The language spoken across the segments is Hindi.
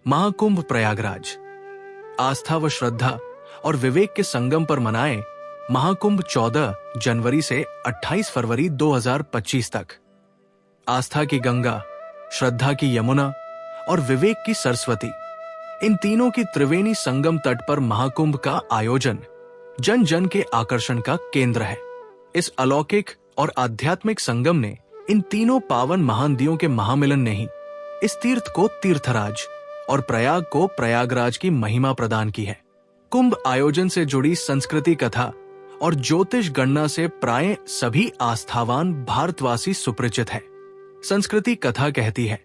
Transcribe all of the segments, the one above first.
महाकुंभ प्रयागराज। आस्था व श्रद्धा और विवेक के संगम पर मनाए महाकुंभ 14 जनवरी से 28 फरवरी 2025 तक। आस्था की गंगा, श्रद्धा की यमुना और विवेक की सरस्वती, इन तीनों की त्रिवेणी संगम तट पर महाकुंभ का आयोजन जन जन के आकर्षण का केंद्र है। इस अलौकिक और आध्यात्मिक संगम ने इन तीनों पावन महानदियों के महामिलन ने ही इस तीर्थ को तीर्थराज और प्रयाग को प्रयागराज की महिमा प्रदान की है। कुंभ आयोजन से जुड़ी संस्कृति कथा और ज्योतिष गणना से प्राय सभी आस्थावान भारतवासी सुपरिचित है। संस्कृति कथा कहती है,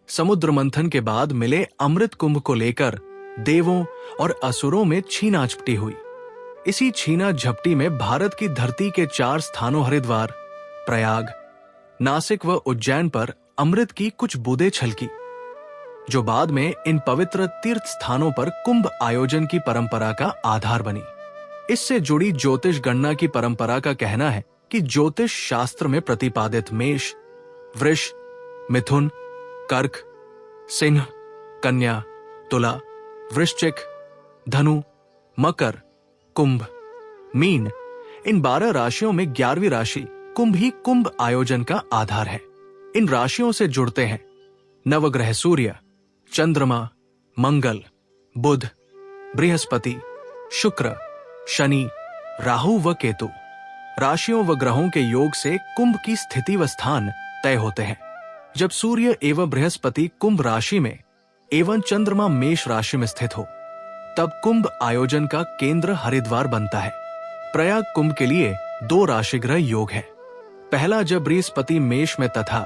समुद्र मंथन के बाद मिले अमृत कुंभ को लेकर देवों और असुरों में छीना झपटी हुई। इसी छीना झपटी में भारत की धरती के 4 स्थानों हरिद्वार, प्रयाग, नासिक व उज्जैन पर अमृत की कुछ बूंदें छलकी, जो बाद में इन पवित्र तीर्थ स्थानों पर कुंभ आयोजन की परंपरा का आधार बनी। इससे जुड़ी ज्योतिष गणना की परंपरा का कहना है कि ज्योतिष शास्त्र में प्रतिपादित मेष, वृष, मिथुन, कर्क, सिंह, कन्या, तुला, वृश्चिक, धनु, मकर, कुंभ, मीन, इन 12 राशियों में 11वीं राशि कुंभ ही कुंभ आयोजन का आधार है। इन राशियों से जुड़ते हैं नवग्रह सूर्य, चंद्रमा, मंगल, बुध, बृहस्पति, शुक्र, शनि, राहु व केतु। राशियों व ग्रहों के योग से कुंभ की स्थिति व स्थान तय होते हैं। जब सूर्य एवं बृहस्पति कुंभ राशि में एवं चंद्रमा मेष राशि में स्थित हो, तब कुंभ आयोजन का केंद्र हरिद्वार बनता है। प्रयाग कुंभ के लिए 2 राशिग्रह योग है। पहला, जब बृहस्पति मेष में तथा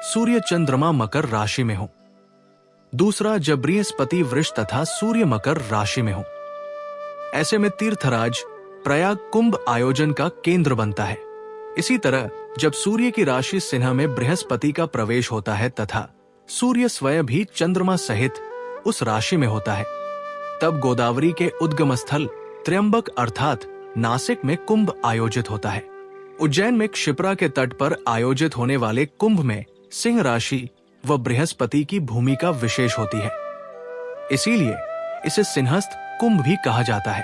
सूर्य चंद्रमा मकर राशि में हो। दूसरा, जब बृहस्पति वृष तथा सूर्य मकर राशि में हो। ऐसे में तीर्थराज प्रयाग कुंभ आयोजन का केंद्र बनता है। इसी तरह जब सूर्य की राशि सिंह में बृहस्पति का प्रवेश होता है तथा सूर्य स्वयं भी चंद्रमा सहित उस राशि में होता है, तब गोदावरी के उद्गम स्थल त्र्यंबक अर्थात नासिक में कुंभ आयोजित होता है। उज्जैन में क्षिप्रा के तट पर आयोजित होने वाले कुंभ में सिंह राशि व बृहस्पति की भूमिका विशेष होती है, इसीलिए इसे सिंहस्थ कुंभ भी कहा जाता है।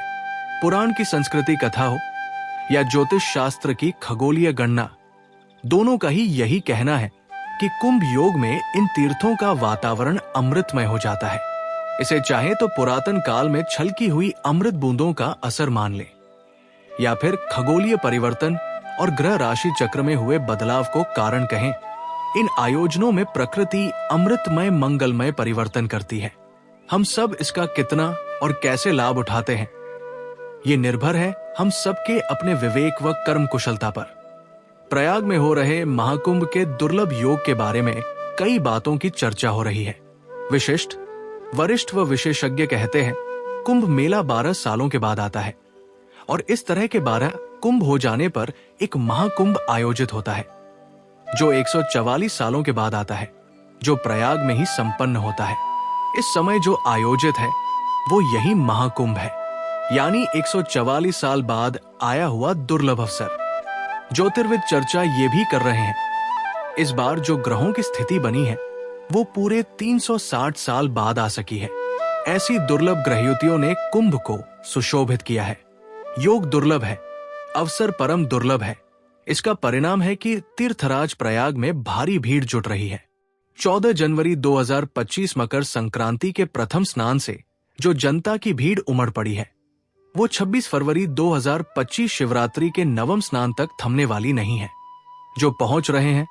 पुराण की संस्कृति कथा हो या ज्योतिष शास्त्र की खगोलीय गणना, दोनों का ही यही कहना है कि कुंभ योग में इन तीर्थों का वातावरण अमृतमय हो जाता है। इसे चाहे तो पुरातन काल में छलकी हुई अमृत बूंदों का असर मान ले, या फिर खगोलीय परिवर्तन और ग्रह राशि चक्र में हुए बदलाव को कारण कहें। इन आयोजनों में प्रकृति अमृतमय मंगलमय परिवर्तन करती है। हम सब इसका कितना और कैसे लाभ उठाते हैं, ये निर्भर है हम सबके अपने विवेक व कर्म कुशलता पर। प्रयाग में हो रहे महाकुंभ के दुर्लभ योग के बारे में कई बातों की चर्चा हो रही है। विशिष्ट, वरिष्ठ व विशेषज्ञ कहते हैं कुंभ मेला 12 सालों के बाद आता है और इस तरह के 12 कुंभ हो जाने पर एक महाकुंभ आयोजित होता है, जो 144 सालों के बाद आता है, जो प्रयाग में ही संपन्न होता है। इस समय जो आयोजित है वो यही महाकुंभ है, यानी 144 साल बाद आया हुआ दुर्लभ अवसर। ज्योतिर्विद चर्चा ये भी कर रहे हैं, इस बार जो ग्रहों की स्थिति बनी है वो पूरे 360 साल बाद आ सकी है। ऐसी दुर्लभ ग्रहयुतियों ने कुंभ को सुशोभित किया है। योग दुर्लभ है, अवसर परम दुर्लभ है। इसका परिणाम है कि तीर्थराज प्रयाग में भारी भीड़ जुट रही है। 14 जनवरी 2025 मकर संक्रांति के प्रथम स्नान से जो जनता की भीड़ उमड़ पड़ी है, वो 26 फरवरी 2025 शिवरात्रि के नवम स्नान तक थमने वाली नहीं है। जो पहुंच रहे हैं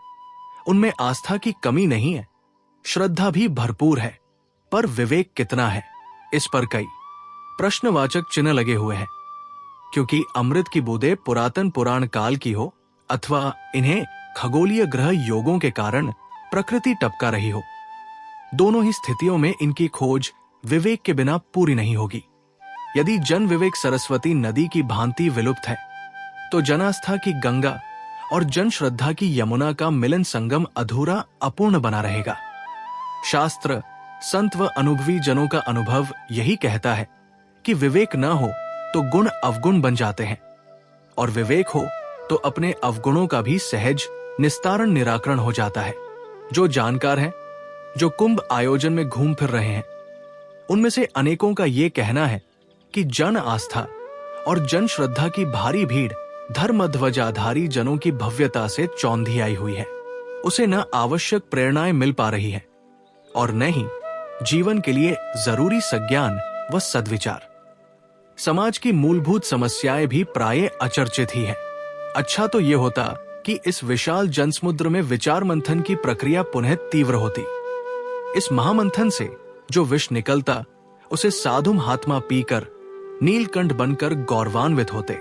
उनमें आस्था की कमी नहीं है, श्रद्धा भी भरपूर है, पर विवेक कितना है, इस पर कई प्रश्नवाचक चिन्ह लगे हुए हैं। क्योंकि अमृत की बूंदें पुरातन पुराण काल की हो अथवा इन्हें खगोलीय ग्रह योगों के कारण प्रकृति टपका रही हो, दोनों ही स्थितियों में इनकी खोज विवेक के बिना पूरी नहीं होगी। यदि जन विवेक सरस्वती नदी की भांति विलुप्त है, तो जनास्था की गंगा और जन श्रद्धा की यमुना का मिलन संगम अधूरा अपूर्ण बना रहेगा। शास्त्र, संत व अनुभवी जनों का अनुभव यही कहता है कि विवेक न हो तो गुण अवगुण बन जाते हैं, और विवेक हो तो अपने अवगुणों का भी सहज निस्तारण निराकरण हो जाता है। जो जानकार हैं, जो कुंभ आयोजन में घूम फिर रहे हैं, उनमें से अनेकों का ये कहना है कि जन आस्था और जन श्रद्धा की भारी भीड़ धर्मध्वजाधारी जनों की भव्यता से चौंधी आई हुई है। उसे न आवश्यक प्रेरणाएं मिल पा रही है और न ही जीवन के लिए जरूरी सज्ञान व सद्विचार। समाज की मूलभूत समस्याएं भी प्राय अचर्चित ही है। अच्छा तो यह होता कि इस विशाल जनसमुद्र में विचार मंथन की प्रक्रिया पुनः तीव्र होती। इस महामंथन से जो विष निकलता उसे साधु महात्मा पीकर नीलकंठ बनकर गौरवान्वित होते।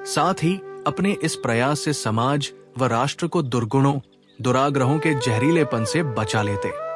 साथ ही अपने इस प्रयास से समाज व राष्ट्र को दुर्गुणों दुराग्रहों के जहरीलेपन से बचा लेते।